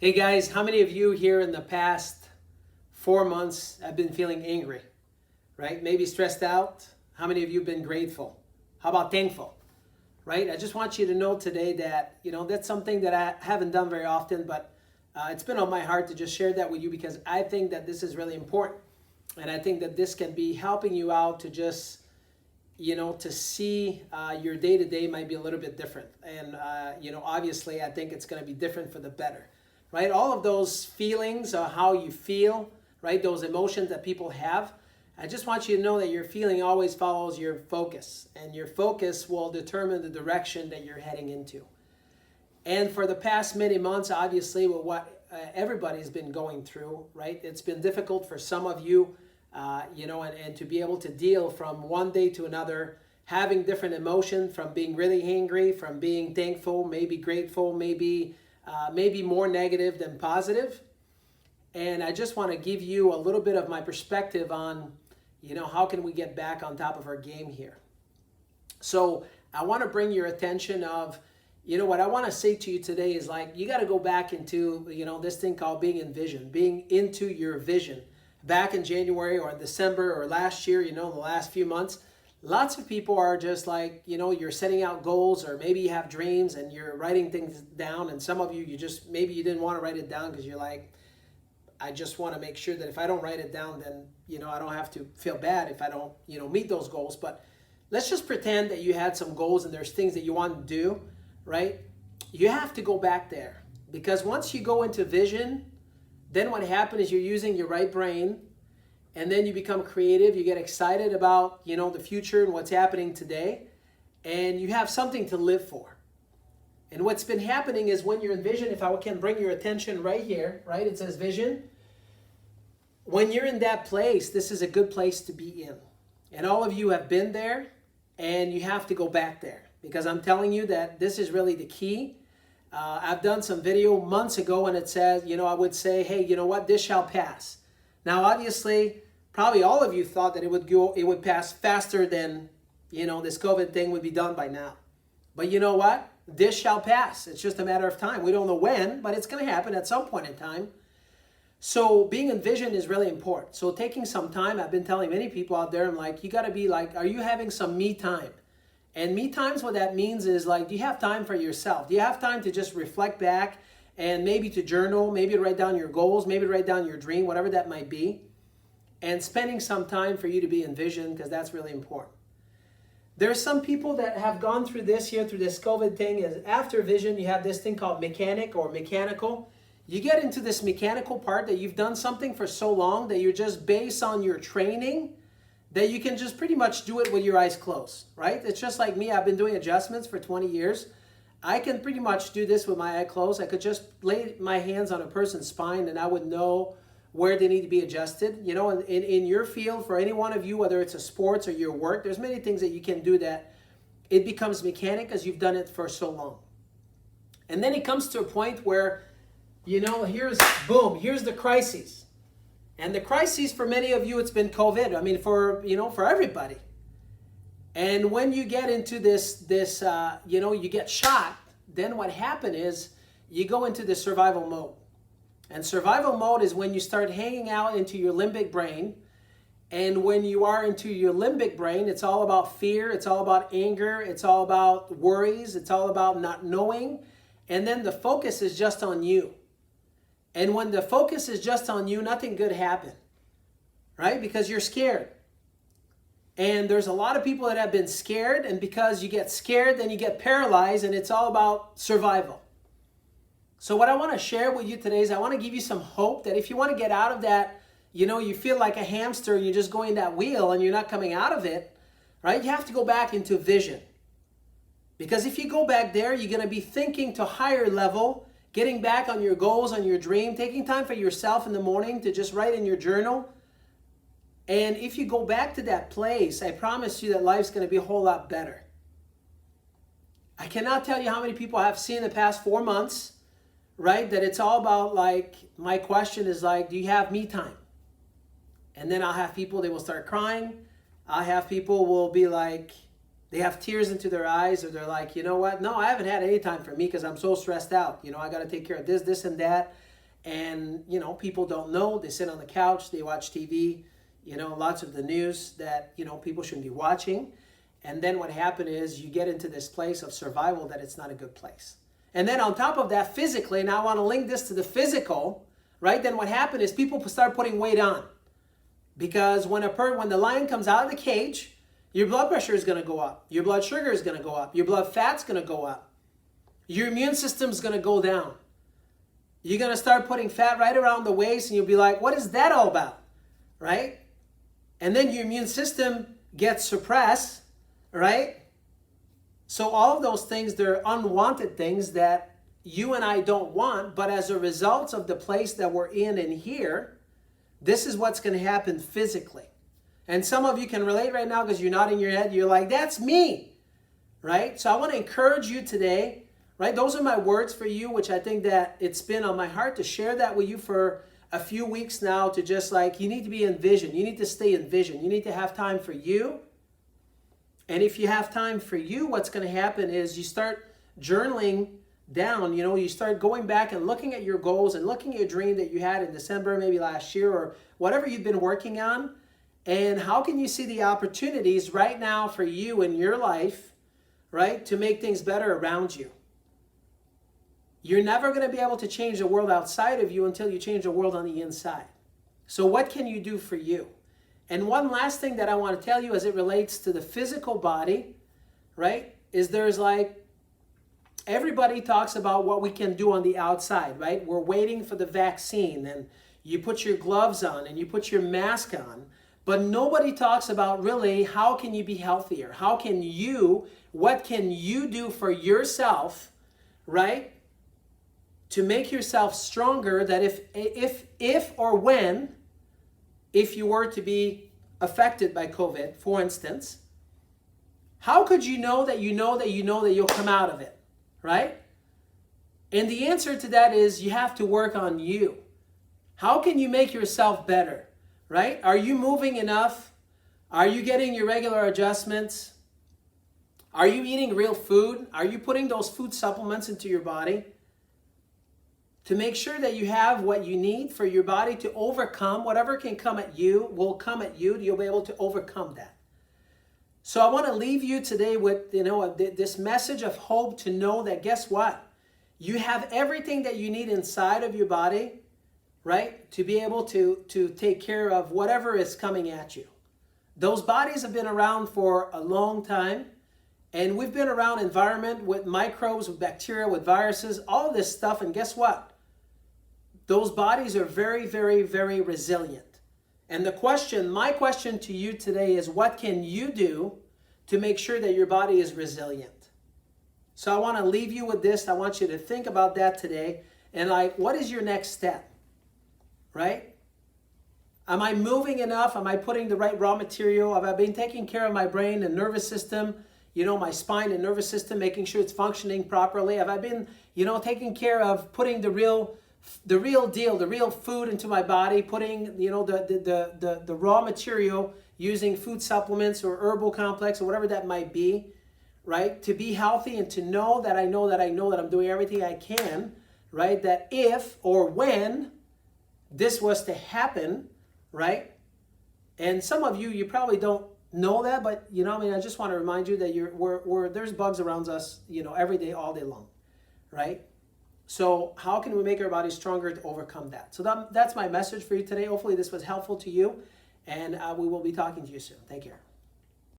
Hey guys, how many of you here in the past 4 months have been feeling angry, right? Maybe stressed out? How many of you have been grateful? How about thankful, right? I just want you to know today that, that's something that I haven't done very often, but it's been on my heart to just share that with you because I think that this is really important. And I think that this can be helping you out to just, to see your day-to-day might be a little bit different. And, obviously I think it's going to be different for the better. Right? All of those feelings, how you feel, right? Those emotions that people have. I just want you to know that your feeling always follows your focus, and your focus will determine the direction that you're heading into. And for the past many months, obviously, with what everybody's been going through, right? It's been difficult for some of you, and to be able to deal from one day to another, having different emotions, from being really angry, from being thankful, maybe grateful, maybe more negative than positive. And I just want to give you a little bit of my perspective on, how can we get back on top of our game here. So I want to bring your attention of, what I want to say to you today is like, you got to go back into, this thing called being in vision, being into your vision. Back in January or December or last year, the last few months, lots of people are just like, you're setting out goals, or maybe you have dreams and you're writing things down. And some of you, maybe you didn't want to write it down because you're like, I just want to make sure that if I don't write it down, then, I don't have to feel bad if I don't, meet those goals. But let's just pretend that you had some goals and there's things that you want to do, right? You have to go back there, because once you go into vision, then what happens is you're using your right brain. And then you become creative, you get excited about, the future and what's happening today, and you have something to live for. And what's been happening is when you're in vision, if I can bring your attention right here, right? It says vision. When you're in that place, this is a good place to be in. And all of you have been there, and you have to go back there, because I'm telling you that this is really the key. I've done some video months ago, and it says, I would say, hey, you know what? This shall pass. Now, obviously, probably all of you thought that it would pass faster than, this COVID thing would be done by now. But you know what? This shall pass. It's just a matter of time. We don't know when, but it's going to happen at some point in time. So being in vision is really important. So taking some time, I've been telling many people out there, I'm like, you got to be like, are you having some me time? And me times, what that means is like, do you have time for yourself? Do you have time to just reflect back? And maybe to journal, maybe to write down your goals, maybe to write down your dream, whatever that might be. And spending some time for you to be in vision, because that's really important. There are some people that have gone through this COVID thing, is after vision, you have this thing called mechanical. You get into this mechanical part that you've done something for so long that you're just based on your training that you can just pretty much do it with your eyes closed, right? It's just like me. I've been doing adjustments for 20 years. I can pretty much do this with my eye closed. I could just lay my hands on a person's spine and I would know where they need to be adjusted. In your field, for any one of you, whether it's a sports or your work, there's many things that you can do that it becomes mechanic because you've done it for so long. And then it comes to a point where, here's the crisis. And the crisis for many of you, it's been COVID. I mean, for everybody. And when you get into this, you get shot, then what happened is you go into the survival mode. And survival mode is when you start hanging out into your limbic brain. And when you are into your limbic brain, it's all about fear, it's all about anger, it's all about worries, it's all about not knowing. And then the focus is just on you. And when the focus is just on you, nothing good happens, right? Because you're scared. And there's a lot of people that have been scared, and because you get scared, then you get paralyzed, and it's all about survival. So what I want to share with you today is I want to give you some hope that if you want to get out of that, you feel like a hamster, and you're just going that wheel and you're not coming out of it, right? You have to go back into vision. Because if you go back there, you're going to be thinking to a higher level, getting back on your goals, on your dream, taking time for yourself in the morning to just write in your journal. And if you go back to that place, I promise you that life's going to be a whole lot better. I cannot tell you how many people I've seen in the past 4 months, right? That it's all about like, my question is like, do you have me time? And then I'll have people, they will start crying. I'll have people will be like, they have tears into their eyes, or they're like, you know what? No, I haven't had any time for me because I'm so stressed out. I got to take care of this and that. And, you know, people don't know. They sit on the couch, they watch TV, you know, lots of the news that, you know, people shouldn't be watching. And then what happened is you get into this place of survival that it's not a good place. And then on top of that, physically, now I want to link this to the physical, right? Then what happened is people start putting weight on. Because when the lion comes out of the cage, your blood pressure is going to go up. Your blood sugar is going to go up. Your blood fat's going to go up. Your immune system's going to go down. You're going to start putting fat right around the waist, and you'll be like, what is that all about? Right? And then your immune system gets suppressed, right? So all of those things, they're unwanted things that you and I don't want, but as a result of the place that we're in and here, this is what's going to happen physically. And some of you can relate right now because you're nodding your head. You're like, that's me, right? So I want to encourage you today, right? Those are my words for you, which I think that it's been on my heart to share that with you for a few weeks now, to just like, you need to be in vision. You need to stay in vision. You need to have time for you. And if you have time for you, what's going to happen is you start journaling down, you know, you start going back and looking at your goals and looking at your dream that you had in December, maybe last year, or whatever you've been working on. And how can you see the opportunities right now for you in your life, right, to make things better around you? You're never going to be able to change the world outside of you until you change the world on the inside. So what can you do for you? And one last thing that I want to tell you as it relates to the physical body, right, is there's like, everybody talks about what we can do on the outside, right? We're waiting for the vaccine, and you put your gloves on and you put your mask on, but nobody talks about really how can you be healthier? What can you do for yourself, right? To make yourself stronger, that if or when, if you were to be affected by COVID, for instance, how could you know that you'll come out of it, right? And the answer to that is you have to work on you. How can you make yourself better, right? Are you moving enough? Are you getting your regular adjustments? Are you eating real food? Are you putting those food supplements into your body to make sure that you have what you need for your body to overcome whatever can come at you, will come at you. You'll be able to overcome that. So I want to leave you today with, this message of hope, to know that, guess what? You have everything that you need inside of your body, right? To be able to take care of whatever is coming at you. Those bodies have been around for a long time. And we've been around environment with microbes, with bacteria, with viruses, all this stuff. And guess what? Those bodies are very, very, very resilient. And my question to you today is, what can you do to make sure that your body is resilient? So I want to leave you with this. I want you to think about that today. And what is your next step? Right? Am I moving enough? Am I putting the right raw material? Have I been taking care of my brain and nervous system? My spine and nervous system, making sure it's functioning properly? Have I been, taking care of putting the real deal, the real food into my body, putting, the raw material, using food supplements or herbal complex or whatever that might be, right? To be healthy and to know that I'm doing everything I can, right? That if or when this was to happen, right? And some of you probably don't know that, but I just want to remind you that there's bugs around us, every day, all day long, right? So how can we make our bodies stronger to overcome that? So that's my message for you today. Hopefully this was helpful to you, and we will be talking to you soon. Take care.